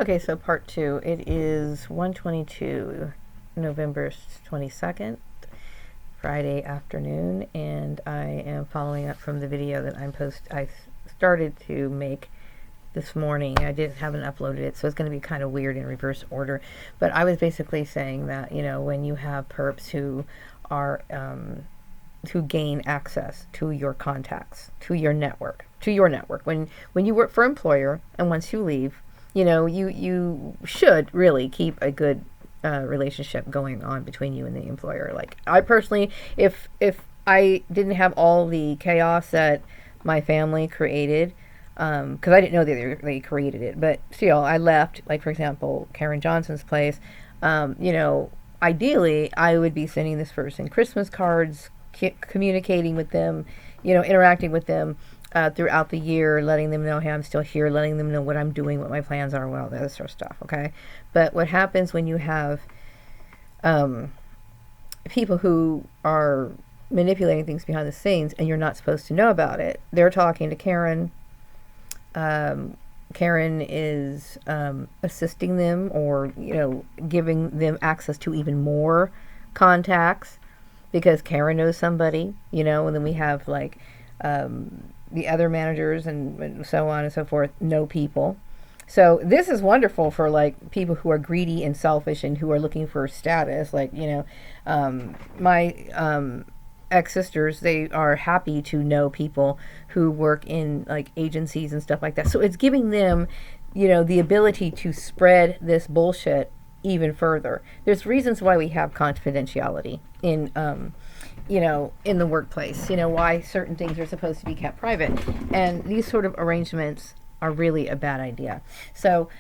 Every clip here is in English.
Okay, so part two. It is 1:22, November 22nd, Friday afternoon, and I am following up from the video that I started to make this morning. I didn't haven't uploaded it, so it's going to be kind of weird in reverse order. But I was basically saying that, when you have perps who are to gain access to your contacts, to your network. When you work for an employer, and once you leave, you should really keep a good relationship going on between you and the employer. Like, I personally, if I didn't have all the chaos that my family created, because I didn't know that they created it, but still, I left. Like, for example, Karen Johnson's place. Ideally, I would be sending this person Christmas cards, communicating with them, interacting with them throughout the year, letting them know, hey, I'm still here, letting them know what I'm doing, what my plans are, all that other sort of stuff. Okay, but what happens when you have um, people who are manipulating things behind the scenes and you're not supposed to know about it? They're talking to Karen. Um, Karen is assisting them, or giving them access to even more contacts because Karen knows somebody, and then we have like the other managers and so on and so forth know people. So this is wonderful for like people who are greedy and selfish and who are looking for status. Like, my ex sisters, they are happy to know people who work in like agencies and stuff like that. So it's giving them, the ability to spread this bullshit even further. There's reasons why we have confidentiality in the workplace, why certain things are supposed to be kept private. And these sort of arrangements are really a bad idea. So,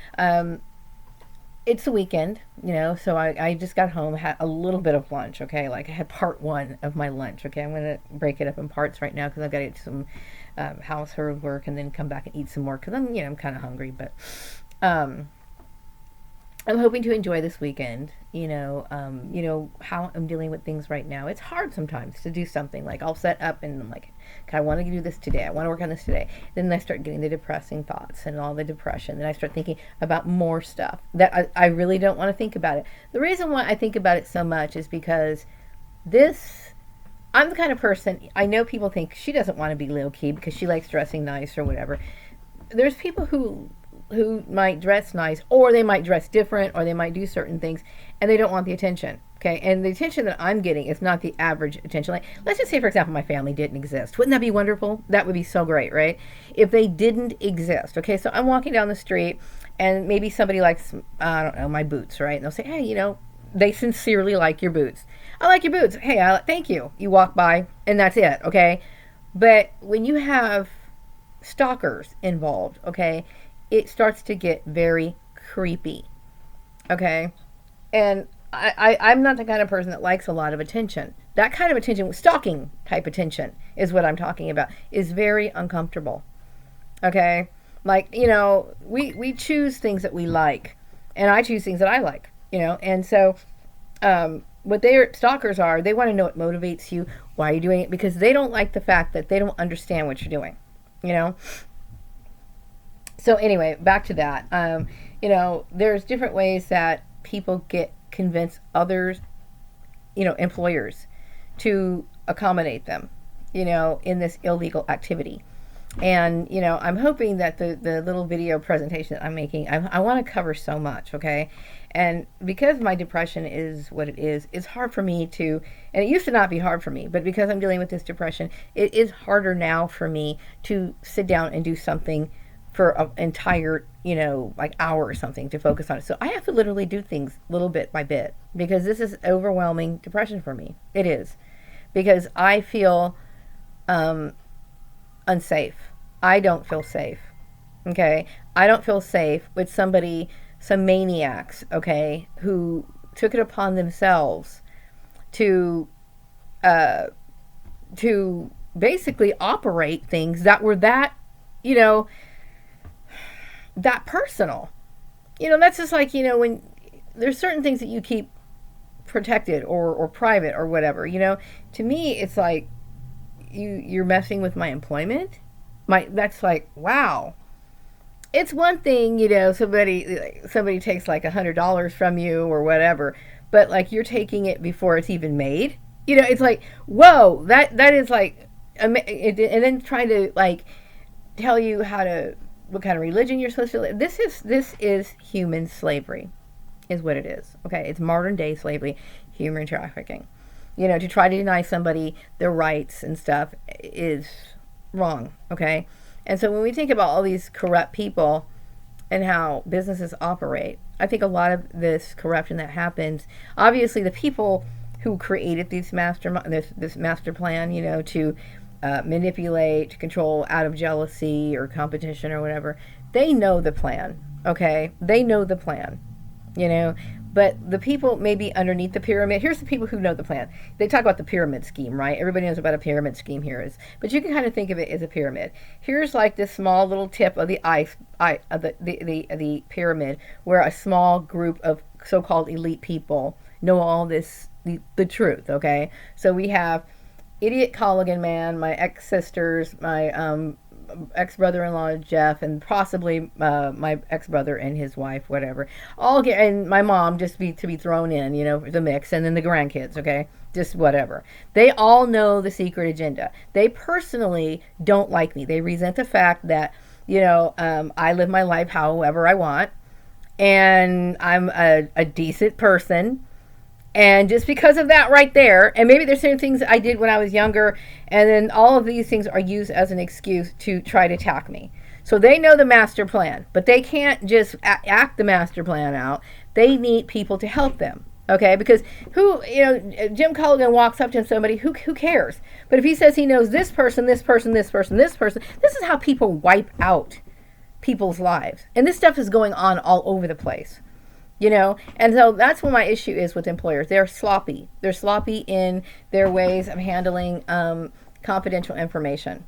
it's the weekend, so I just got home, had a little bit of lunch, okay? Like, I had part one of my lunch, okay? I'm going to break it up in parts right now because I've got to get some household work and then come back and eat some more because I'm kind of hungry. But I'm hoping to enjoy this weekend. How I'm dealing with things right now. It's hard sometimes to do something. Like, I'll set up and I'm like, okay, I want to do this today. I want to work on this today. Then I start getting the depressing thoughts and all the depression. Then I start thinking about more stuff that I really don't want to think about it. The reason why I think about it so much is because this I'm the kind of person, I know people think she doesn't want to be low key because she likes dressing nice or whatever. There's people who might dress nice, or they might dress different, or they might do certain things, and they don't want the attention. Okay, and the attention that I'm getting is not the average attention. Like, let's just say, for example, my family didn't exist. Wouldn't that be wonderful? That would be so great, right? If they didn't exist. Okay, so I'm walking down the street, and maybe somebody likes, I don't know, my boots, right? And they'll say, hey, they sincerely like your boots. I like your boots. Hey, thank you. You walk by, and that's it, okay? But when you have stalkers involved, okay, it starts to get very creepy, okay? And I'm not the kind of person that likes a lot of attention. That kind of attention, stalking type attention, is what I'm talking about, is very uncomfortable, okay? Like, we choose things that we like, and I choose things that I like, and so what their stalkers are, they want to know what motivates you, why are you doing it, because they don't like the fact that they don't understand what you're doing, you know? So anyway, back to that. There's different ways that people convince others, employers, to accommodate them, in this illegal activity. And, I'm hoping that the little video presentation that I'm making, I want to cover so much, okay? And because my depression is what it is, it's hard for me to, and it used to not be hard for me, but because I'm dealing with this depression, it is harder now for me to sit down and do something for an entire, like hour or something to focus on it. So I have to literally do things little bit by bit because this is overwhelming depression for me. It is. Because I feel unsafe. I don't feel safe. Okay? I don't feel safe with some maniacs, okay, who took it upon themselves to uh, to basically operate things that were you know, that personal. That's just like, when there's certain things that you keep protected or private or whatever, to me, it's like you're messing with my employment. That's like, wow. it's one thing, somebody takes like $100 from you or whatever, but like you're taking it before it's even made. It's like, whoa, that is like, and then trying to like tell you what kind of religion you're supposed to live. This is human slavery, is what it is. Okay, it's modern day slavery, human trafficking. To try to deny somebody their rights and stuff is wrong. Okay, and so when we think about all these corrupt people and how businesses operate, I think a lot of this corruption that happens, obviously the people who created this master plan, to manipulate, to control out of jealousy or competition or whatever, they know the plan. Okay, they know the plan. But the people maybe underneath the pyramid, here's the people who know the plan. They talk about the pyramid scheme, right? Everybody knows about a pyramid scheme here but you can kind of think of it as a pyramid. Here's like this small little tip of the the pyramid, where a small group of so-called elite people know all this, the truth. Okay, so we have idiot Colligan man, my ex-sisters, my ex-brother-in-law Jeff, and possibly my ex-brother and his wife, whatever, all get, and my mom just to be thrown in, the mix, and then the grandkids. Okay, just whatever. They all know the secret agenda. They personally don't like me. They resent the fact that I live my life however I want, and I'm a decent person. And just because of that right there, and maybe there's certain things I did when I was younger, and then all of these things are used as an excuse to try to attack me. So they know the master plan, but they can't just act the master plan out. They need people to help them. Okay, because Jim Colligan walks up to somebody, who cares? But if he says he knows this person, this person, this person, this person, this is how people wipe out people's lives. And this stuff is going on all over the place. And so that's what my issue is with employers. They're sloppy. They're sloppy in their ways of handling confidential information.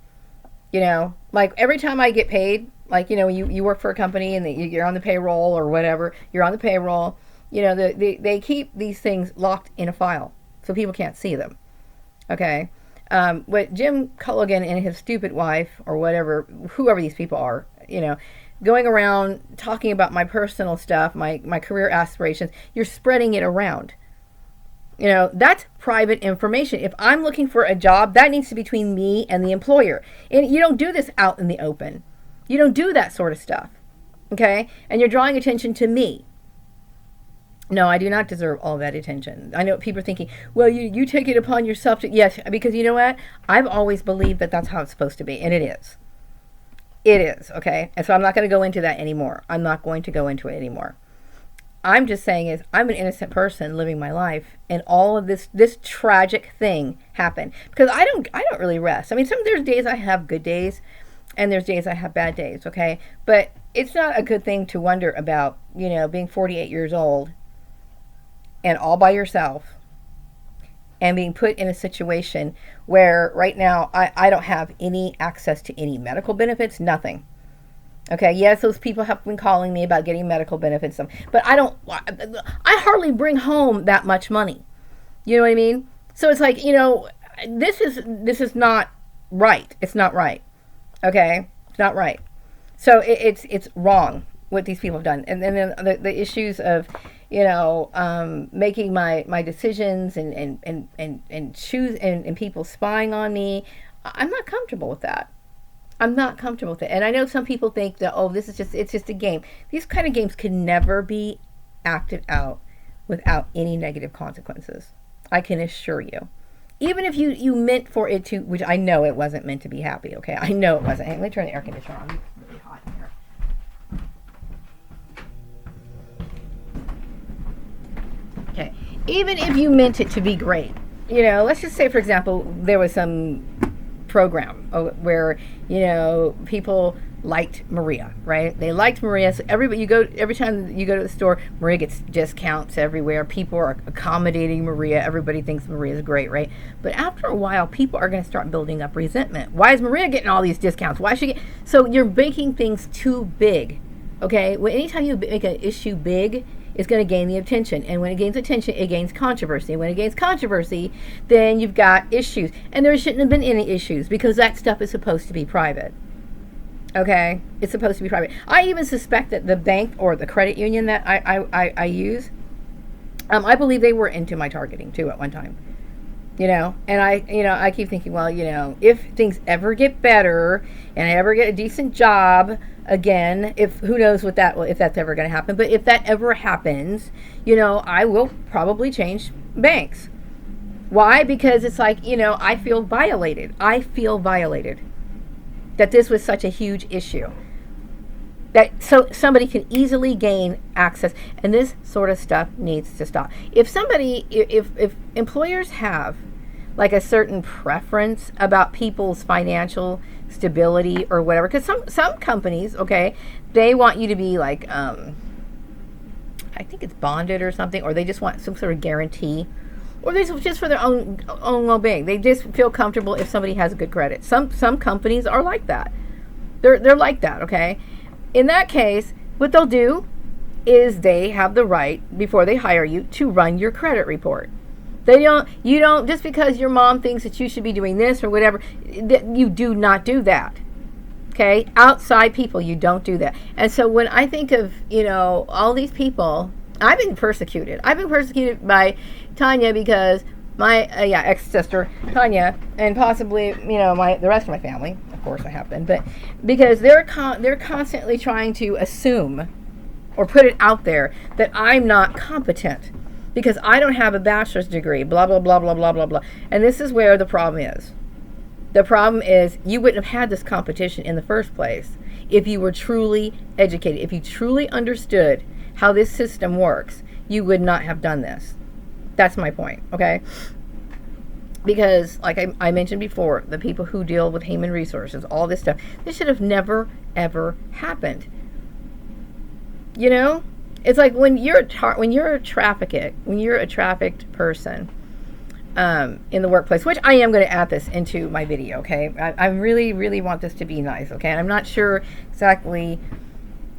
Like every time I get paid, like, you work for a company and you're on the payroll or whatever, you're on the payroll, they keep these things locked in a file so people can't see them. Okay. What Jim Colligan and his stupid wife or whatever, whoever these people are, going around talking about my personal stuff, my career aspirations, you're spreading it around. That's private information. If I'm looking for a job, that needs to be between me and the employer. And you don't do this out in the open. You don't do that sort of stuff. Okay? And you're drawing attention to me. No, I do not deserve all that attention. I know people are thinking, well, you take it upon yourself to... Yes, because you know what? I've always believed that that's how it's supposed to be, and it is. It is, okay? And so I'm not going to go into that anymore. I'm not going to go into it anymore. I'm just saying is I'm an innocent person living my life, and all of this tragic thing happened because I don't really rest. I mean, there's days I have good days, and there's days I have bad days, okay? But it's not a good thing to wonder about, being 48 years old and all by yourself and being put in a situation where right now I don't have any access to any medical benefits, nothing. Okay, yes, those people have been calling me about getting medical benefits, but I hardly bring home that much money. You know what I mean? So it's like, this is not right. It's not right. Okay? It's not right. So it's wrong what these people have done. And then the issues of, making my decisions and choose and people spying on me. I'm not comfortable with that. I'm not comfortable with it. And I know some people think that, it's just a game. These kind of games can never be acted out without any negative consequences. I can assure you. Even if you meant for it to, which I know it wasn't meant to be happy, okay? I know it wasn't. Hey, let me turn the air conditioner on. It's really hot in here. Okay. Even if you meant it to be great, let's just say, for example, there was some program where people liked Maria, right? They liked Maria. So every time you go to the store, Maria gets discounts everywhere. People are accommodating Maria. Everybody thinks Maria is great, right? But after a while, people are going to start building up resentment. Why is Maria getting all these discounts? Why should she get? So you're making things too big, okay? Anytime you make an issue big, it's going to gain the attention. And when it gains attention, it gains controversy. When it gains controversy, then you've got issues. And there shouldn't have been any issues because that stuff is supposed to be private. Okay, it's supposed to be private. I even suspect that the bank or the credit union that I use, I believe they were into my targeting too at one time. And I keep thinking, well, if things ever get better and I ever get a decent job again, if who knows if that's ever going to happen, but if that ever happens, I will probably change banks. Why? Because it's like, I feel violated. That this was such a huge issue. That so somebody can easily gain access, and this sort of stuff needs to stop. If employers have like a certain preference about people's financial stability or whatever, because some companies, okay, they want you to be like, I think it's bonded or something, or they just want some sort of guarantee, or they just for their own well-being. They just feel comfortable if somebody has good credit. Some companies are like that. They're like that, okay? In that case, what they'll do is they have the right, before they hire you, to run your credit report. You don't, just because your mom thinks that you should be doing this or whatever, you do not do that. Okay? Outside people, you don't do that. And so when I think of, all these people, I've been persecuted. I've been persecuted by Tanya because my ex-sister, Tanya, and possibly, the rest of my family. Of course I have been. But because they're constantly trying to assume or put it out there that I'm not competent because I don't have a bachelor's degree, blah, blah, blah, blah, blah, blah, blah. And this is where the problem is. The problem is you wouldn't have had this competition in the first place if you were truly educated. If you truly understood how this system works, you would not have done this. That's my point, okay? Because, like I mentioned before, the people who deal with human resources, all this stuff, this should have never, ever happened. It's like when you're a trafficked person in the workplace, which I am going to add this into my video, okay? I really, really want this to be nice, okay? And I'm not sure exactly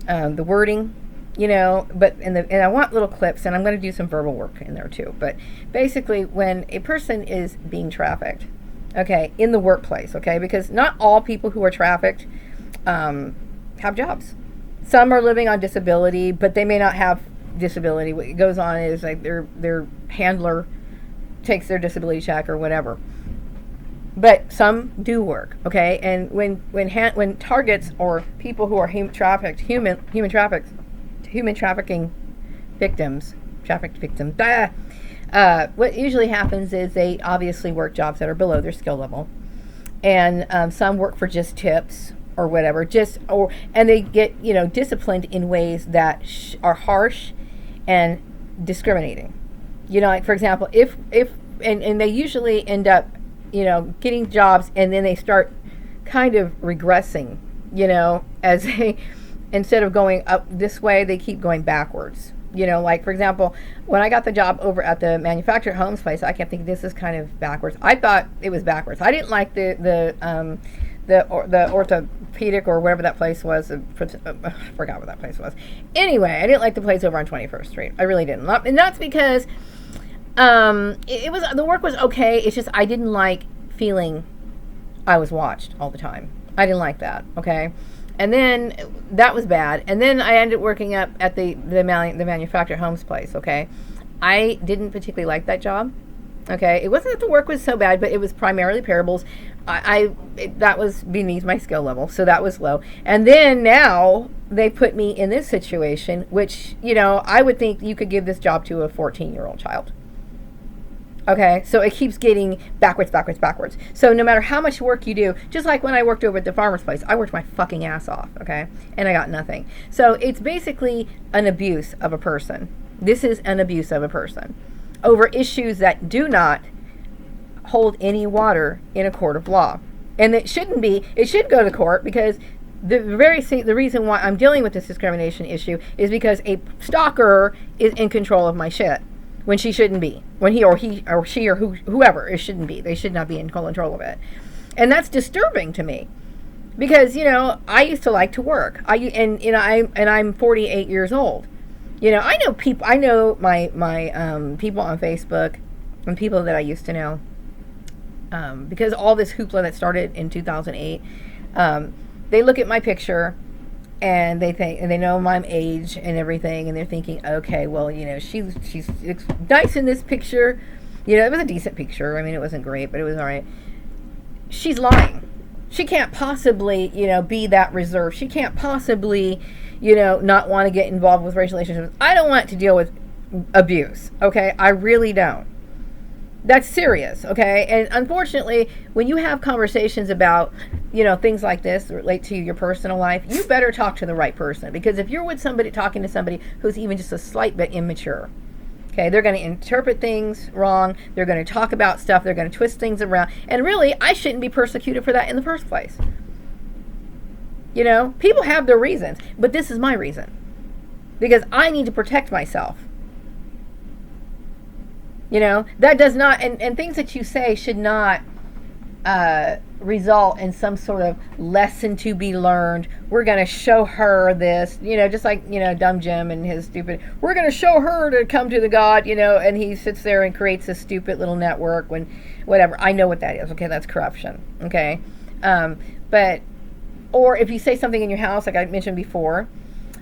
the wording, but and I want little clips, and I'm going to do some verbal work in there too. But basically, when a person is being trafficked, okay, in the workplace, okay, because not all people who are trafficked have jobs. Some are living on disability, but they may not have disability. What goes on is like their handler takes their disability check or whatever. But some do work, okay? And when targets or people who are human trafficking victims, what usually happens is they obviously work jobs that are below their skill level, and some work for just tips or whatever, and they get disciplined in ways that are harsh and discriminating. Like for example, if they usually end up getting jobs, and then they start kind of regressing, as they, instead of going up this way, they keep going backwards. Like for example, when I got the job over at the manufactured homes place, I kept thinking this is kind of backwards. I thought it was backwards. I didn't like the orthopedic or whatever that place was. I forgot what that place was. Anyway, I didn't like the place over on 21st Street. I really didn't. And that's because it was, the work was okay. It's just I didn't like feeling I was watched all the time. I didn't like that. Okay. And then that was bad. And then I ended up working up at the manufactured homes place. Okay. I didn't particularly like that job. Okay. It wasn't that the work was so bad, but it was primarily parables. That was beneath my skill level. So that was low. And then now they put me in this situation, which, I would think you could give this job to a 14-year-old child. Okay, so it keeps getting backwards. So no matter how much work you do, just like when I worked over at the farmer's place, I worked my fucking ass off, okay? And I got nothing. So it's basically an abuse of a person. This is an abuse of a person over issues that do not hold any water in a court of law. And it shouldn't be. It should go to court because the reason why I'm dealing with this discrimination issue is because a stalker is in control of my shit. When she shouldn't be. When he or she or whoever, it shouldn't be. They should not be in control of it. And that's disturbing to me. Because, I used to like to work. I'm 48 years old. I know people, my people on Facebook and people that I used to know. Because all this hoopla that started in 2008, they look at my picture and they think, and they know my age and everything, and they're thinking, okay, well, she's nice in this picture. It was a decent picture. I mean, it wasn't great, but it was all right. She's lying. She can't possibly, be that reserved. She can't possibly, not want to get involved with racial relationships. I don't want to deal with abuse, okay? I really don't. That's serious, okay? And unfortunately, when you have conversations about, things like this that relate to your personal life, you better talk to the right person. Because if you're with somebody, talking to somebody who's even just a slight bit immature, okay, they're going to interpret things wrong. They're going to talk about stuff. They're going to twist things around. And really, I shouldn't be persecuted for that in the first place. People have their reasons, but this is my reason. Because I need to protect myself. That does not, and things that you say should not result in some sort of lesson to be learned. We're going to show her this, just like, Dumb Jim and his stupid, we're going to show her to come to the God, and he sits there and creates this stupid little network when, whatever. I know what that is. Okay, that's corruption. Okay. But, or if you say something in your house, like I mentioned before,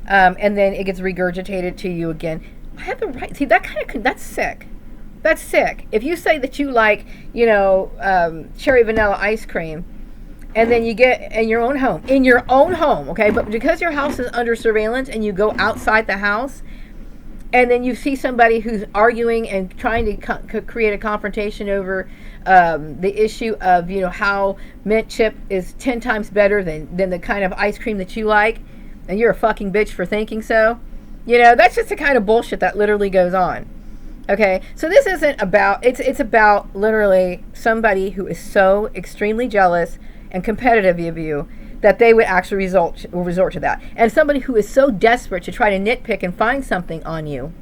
and then it gets regurgitated to you again, I have the right, see, that's sick. That's sick. If you say that you like, cherry vanilla ice cream, and then you get in your own home, okay, but because your house is under surveillance and you go outside the house, and then you see somebody who's arguing and trying to create a confrontation over the issue of, how mint chip is 10 times better than the kind of ice cream that you like, and you're a fucking bitch for thinking so, that's just the kind of bullshit that literally goes on. Okay, so this isn't about, it's about literally somebody who is so extremely jealous and competitive of you that they would actually resort to that. And somebody who is so desperate to try to nitpick and find something on you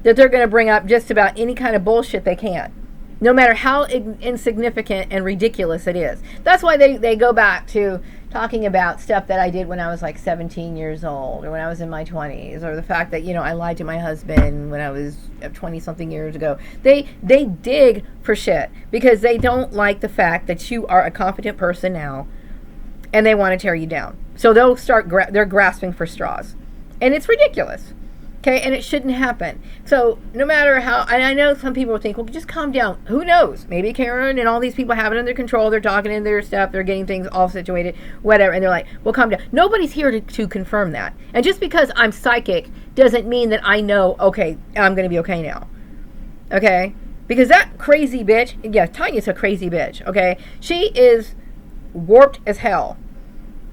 that they're going to bring up just about any kind of bullshit they can, no matter how insignificant and ridiculous it is. That's why they go back to talking about stuff that I did when I was like 17 years old, or when I was in my 20s, or the fact that, I lied to my husband when I was 20 something years ago. They dig for shit because they don't like the fact that you are a competent person now, and they want to tear you down. So they'll start they're grasping for straws, and it's ridiculous. Okay, and it shouldn't happen. So no matter how, and I know some people think, well, just calm down. Who knows? Maybe Karen and all these people have it under control. They're talking in their stuff. They're getting things all situated, whatever. And they're like, well, calm down. Nobody's here to confirm that. And just because I'm psychic doesn't mean that I know, okay, I'm going to be okay now. Okay? Because that crazy bitch, yeah, Tanya's a crazy bitch, okay? She is warped as hell.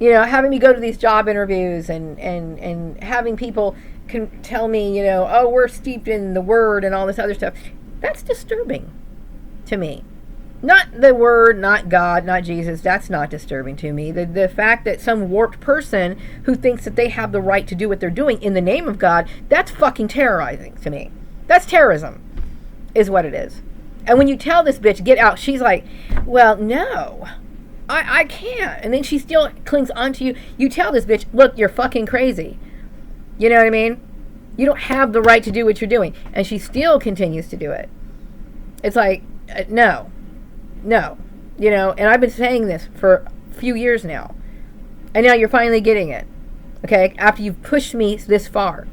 Having me go to these job interviews and having people can tell me, oh, we're steeped in the word and all this other stuff. That's disturbing to me. Not the word, not God, not Jesus. That's not disturbing to me. The fact that some warped person who thinks that they have the right to do what they're doing in the name of God, that's fucking terrorizing to me. That's terrorism, is what it is. And when you tell this bitch, get out, she's like, well, no, I can't. And then she still clings onto you. You tell this bitch, look, you're fucking crazy. You know what I mean? You don't have the right to do what you're doing. And she still continues to do it. It's like, no. And I've been saying this for a few years now. And now you're finally getting it. Okay? After you've pushed me this far.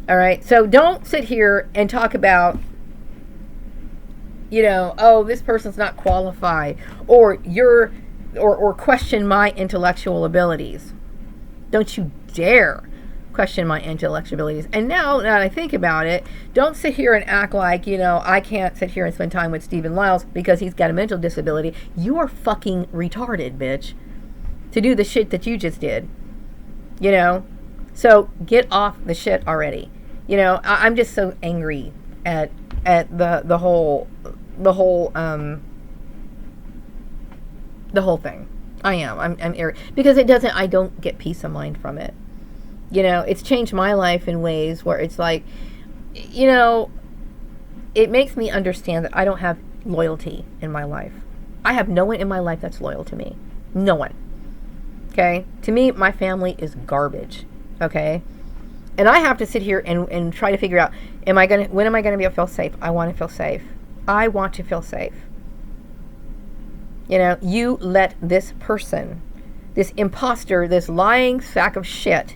All right? So don't sit here and talk about, oh, this person's not qualified. Or or question my intellectual abilities. Don't you dare question my intellectual abilities. And now that I think about it, don't sit here and act like, I can't sit here and spend time with Stephen Lyles because he's got a mental disability. You are fucking retarded, bitch, to do the shit that you just did. So get off the shit already. I'm just so angry at the whole thing. I am. I'm irritated because I don't get peace of mind from it. It's changed my life in ways where it's like, it makes me understand that I don't have loyalty in my life. I have no one in my life that's loyal to me. No one. Okay? To me, my family is garbage. Okay? And I have to sit here and try to figure out, when am I going to be able to feel safe? I want to feel safe. I want to feel safe. You let this person this imposter, this lying sack of shit,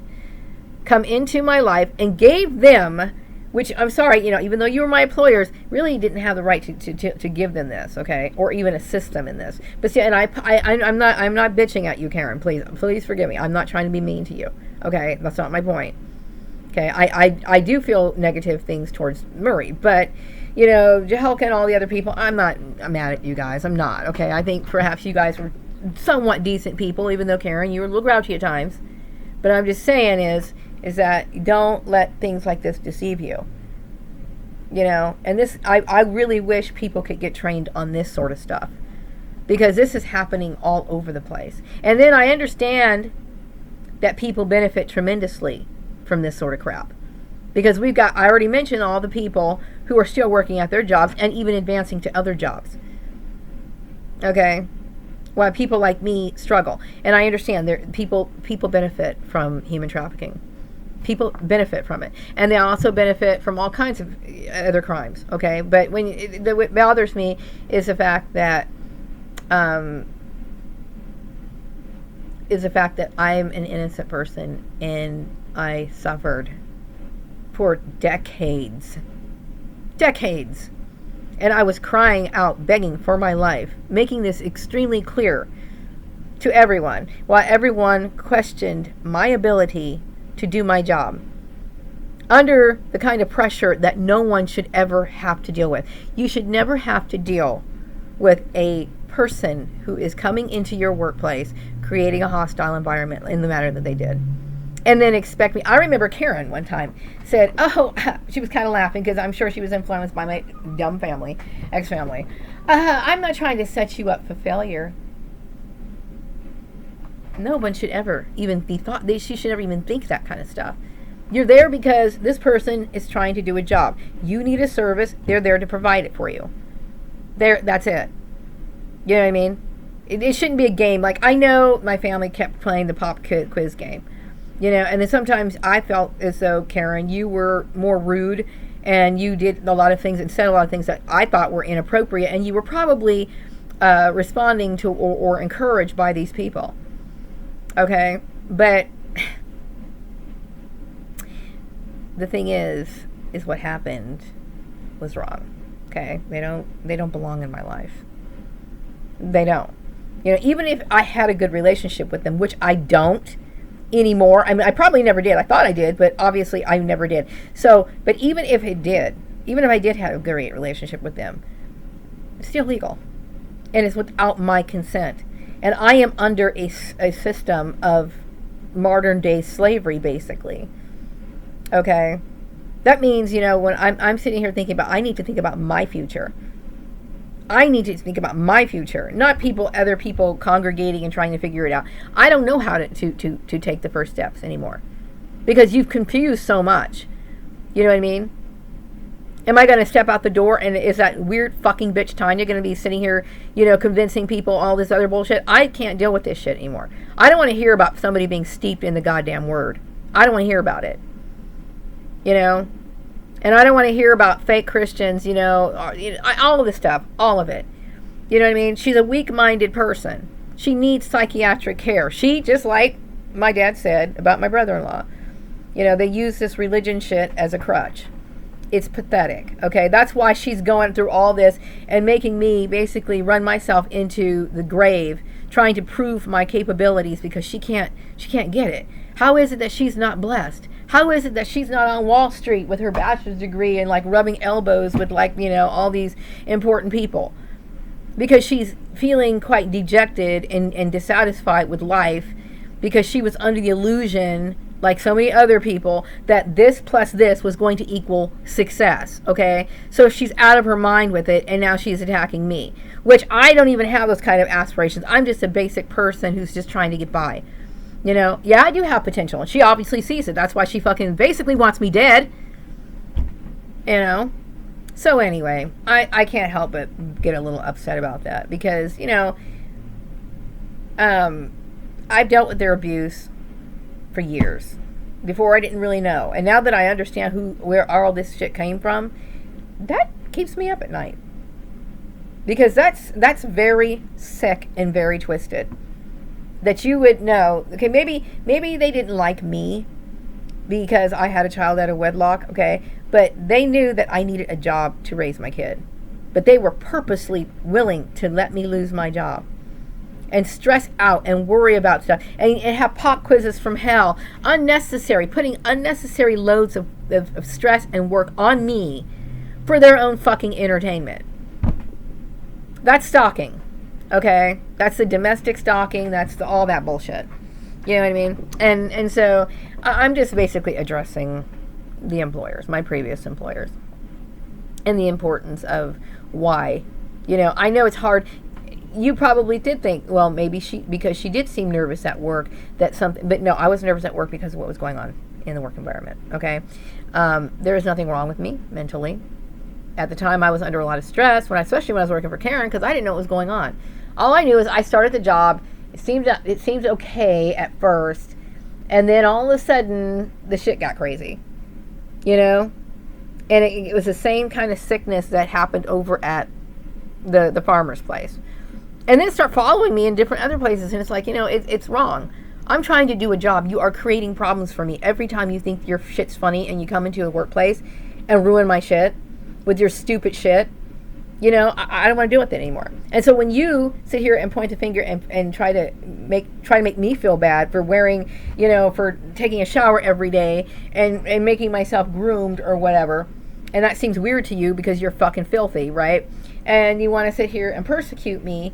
come into my life and gave them, which I'm sorry, even though you were my employers, really didn't have the right to give them this, okay, or even assist them in this. But see, and I'm not bitching at you, Karen. Please forgive me. I'm not trying to be mean to you. Okay, that's not my point. Okay, I do feel negative things towards Murray, but Jahelka and all the other people, I'm mad at you guys. I'm not. Okay, I think perhaps you guys were somewhat decent people, even though Karen, you were a little grouchy at times. But I'm just saying is that don't let things like this deceive you. And this, I really wish people could get trained on this sort of stuff, because this is happening all over the place. And then I understand that people benefit tremendously from this sort of crap, because I already mentioned all the people who are still working at their jobs and even advancing to other jobs. Okay? While people like me struggle. And I understand people benefit from human trafficking. People benefit from it. And they also benefit from all kinds of other crimes. Okay? But what bothers me is the fact that I'm an innocent person, and I suffered for decades. And I was crying out, begging for my life, making this extremely clear to everyone, while everyone questioned my ability to do my job, under the kind of pressure that no one should ever have to deal with. You should never have to deal with a person who is coming into your workplace, creating a hostile environment in the manner that they did, and then expect me. I remember Karen one time said, she was kind of laughing because I'm sure she was influenced by my dumb ex-family. I'm not trying to set you up for failure. No one should ever even she should never even think that kind of stuff. You're there because this person is trying to do a job. You need a service. They're there to provide it for you. That's it. You know what I mean? It shouldn't be a game. Like, I know my family kept playing the pop quiz game. And then sometimes I felt as though, Karen, you were more rude, and you did a lot of things and said a lot of things that I thought were inappropriate, and you were probably responding to or encouraged by these people. Okay? But the thing is what happened was wrong. Okay? They don't belong in my life. They don't. Even if I had a good relationship with them, which I don't anymore. I mean, I probably never did. I thought I did, but obviously I never did. So, but even if I did have a great relationship with them, it's still legal. And it's without my consent. And I am under a system of modern day slavery, basically. Okay? That means, when I'm sitting here thinking about, I need to think about my future. I need to think about my future, not other people congregating and trying to figure it out. I don't know how to take the first steps anymore, because you've confused so much. You know what I mean? Am I going to step out the door, and is that weird fucking bitch Tanya going to be sitting here, convincing people all this other bullshit? I can't deal with this shit anymore. I don't want to hear about somebody being steeped in the goddamn word. I don't want to hear about it. And I don't want to hear about fake Christians, all of this stuff, all of it. You know what I mean? She's a weak-minded person. She needs psychiatric care. She, just like my dad said about my brother-in-law, they use this religion shit as a crutch. It's pathetic, okay? That's why she's going through all this and making me basically run myself into the grave, trying to prove my capabilities, because she can't get it. How is it that she's not blessed? How is it that she's not on Wall Street with her bachelor's degree and rubbing elbows with all these important people? Because she's feeling quite dejected and dissatisfied with life, because she was under the illusion, like so many other people, that this plus this was going to equal success, okay? So she's out of her mind with it, and now she's attacking me, which I don't even have those kind of aspirations. I'm just a basic person who's just trying to get by. Yeah, I do have potential, and she obviously sees it. That's why she fucking basically wants me dead. So anyway, I can't help but get a little upset about that, because, I've dealt with their abuse for years. Before, I didn't really know. And now that I understand where all this shit came from, that keeps me up at night. Because that's very sick and very twisted. that you would know, okay, maybe they didn't like me because I had a child out of wedlock, okay, but they knew that I needed a job to raise my kid. But they were purposely willing to let me lose my job and stress out and worry about stuff and have pop quizzes from hell, putting unnecessary loads of stress and work on me for their own fucking entertainment. That's stalking, okay? That's the domestic stalking. That's all that bullshit. You know what I mean? And so I'm just basically addressing the employers, my previous employers, and the importance of why. You know, I know it's hard. You probably did think, well, maybe because she did seem nervous at work, that something, but no, I was nervous at work because of what was going on in the work environment, okay? There is nothing wrong with me mentally. At the time, I was under a lot of stress, especially when I was working for Karen, because I didn't know what was going on. All I knew is I started the job. It seemed okay at first, and then all of a sudden, the shit got crazy, you know? And it was the same kind of sickness that happened over at the farmer's place. And then start following me in different other places, and it's like, you know, it's wrong. I'm trying to do a job. You are creating problems for me every time you think your shit's funny and you come into a workplace and ruin my shit with your stupid shit. You know, I don't want to deal with it anymore. And so when you sit here and point a finger and try to make me feel bad for wearing, you know, for taking a shower every day and making myself groomed or whatever, and that seems weird to you because you're fucking filthy, right? And you want to sit here and persecute me,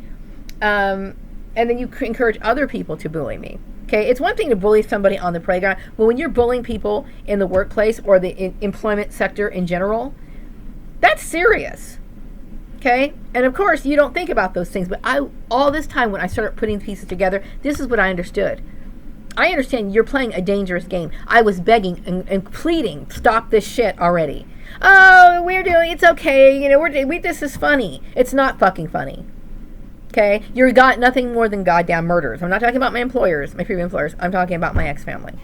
and then you encourage other people to bully me. Okay, it's one thing to bully somebody on the playground, but when you're bullying people in the workplace or the employment sector in general, that's serious. Okay, and of course you don't think about those things, but all this time when I started putting pieces together, this is what I understood. I understand you're playing a dangerous game. I was begging and pleading, stop this shit already. Oh, we're doing, it's okay, you know, this is funny. It's not fucking funny. Okay, you're got nothing more than goddamn murders. I'm not talking about my employers, my previous employers. I'm talking about my ex-family.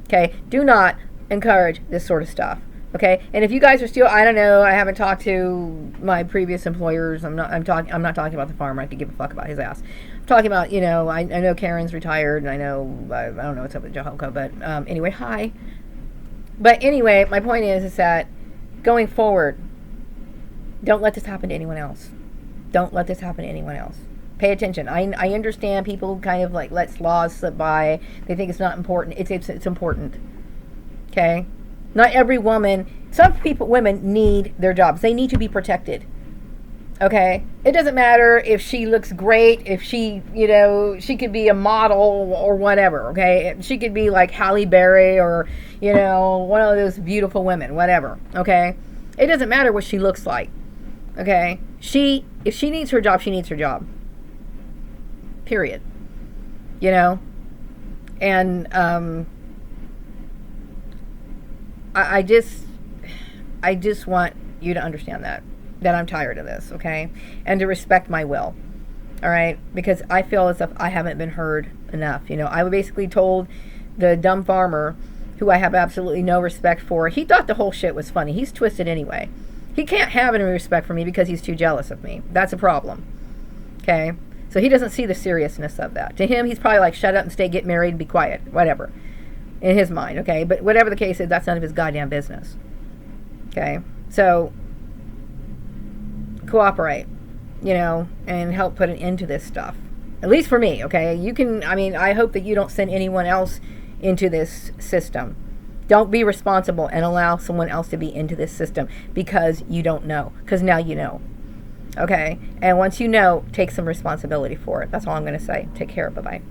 Okay, do not encourage this sort of stuff. Okay, and if you guys are still, I don't know, I haven't talked to my previous employers. I'm not talking about the farmer. I could give a fuck about his ass. I'm talking about, you know, I know Karen's retired, and I don't know what's up with Jehoka, but anyway, hi. But anyway, my point is that going forward, don't let this happen to anyone else. Don't let this happen to anyone else. Pay attention. I understand people kind of like let laws slip by. They think it's not important. It's important. Okay? Not every woman. Women need their jobs. They need to be protected. Okay? It doesn't matter if she looks great, if she, you know, she could be a model or whatever. Okay? She could be like Halle Berry or, you know, one of those beautiful women, whatever. Okay? It doesn't matter what she looks like. Okay? If she needs her job, she needs her job. Period. You know? And I just want you to understand that I'm tired of this, okay? And to respect my will. All right? Because I feel as if I haven't been heard enough. You know, I basically told the dumb farmer, who I have absolutely no respect for, he thought the whole shit was funny. He's twisted anyway. He can't have any respect for me because he's too jealous of me. That's a problem. Okay? So he doesn't see the seriousness of that. To him, he's probably like, shut up and stay, get married, and be quiet. Whatever. In his mind, okay? But whatever the case is, that's none of his goddamn business. Okay? So, cooperate, you know, and help put an end to this stuff. At least for me, okay? I hope that you don't send anyone else into this system. Don't be responsible and allow someone else to be into this system because you don't know. Because now you know. Okay? And once you know, take some responsibility for it. That's all I'm going to say. Take care. Bye-bye.